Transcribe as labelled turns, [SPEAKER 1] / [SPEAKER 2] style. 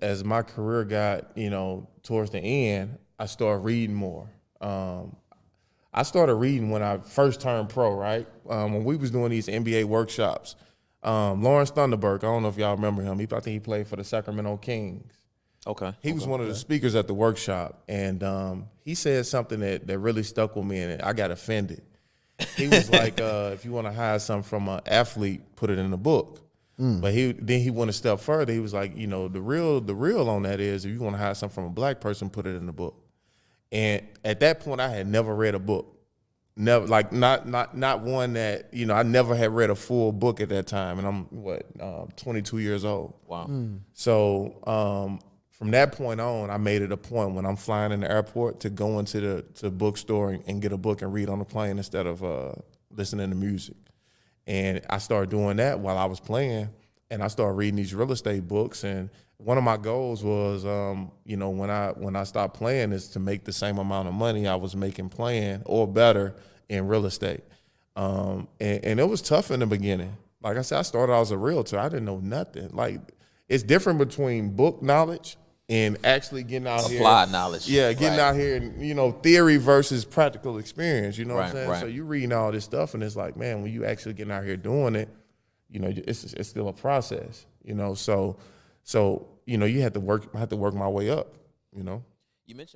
[SPEAKER 1] as my career got, towards the end, I started reading more. I started reading when I first turned pro, right? When we was doing these NBA workshops. Lawrence Thunderberg, I don't know if y'all remember him. I think he played for the Sacramento Kings.
[SPEAKER 2] Okay.
[SPEAKER 1] He was one of the speakers at the workshop, and he said something that really stuck with me, and I got offended. He was like, if you want to hide something from an athlete, put it in a book. But he went a step further. He was like, the real on that is if you want to hide something from a black person, put it in a book. And at that point, I had never read a book. Never, like not one that, I never had read a full book at that time. And I'm 22 years old.
[SPEAKER 2] Wow.
[SPEAKER 1] So from that point on, I made it a point when I'm flying in the airport to go into the bookstore and get a book and read on the plane instead of listening to music. And I started doing that while I was playing, and I started reading these real estate books. And one of my goals was, when I stopped playing, is to make the same amount of money I was making playing or better in real estate. And it was tough in the beginning. Like I said, I started out as a realtor. I didn't know nothing. Like, it's different between book knowledge and actually getting out here.
[SPEAKER 2] Applied knowledge.
[SPEAKER 1] Yeah, getting out here and, theory versus practical experience, what I'm saying?
[SPEAKER 2] Right.
[SPEAKER 1] So you reading all this stuff, and it's like, man, when you actually getting out here doing it, it's still a process, So you have to work my way up,
[SPEAKER 2] You mentioned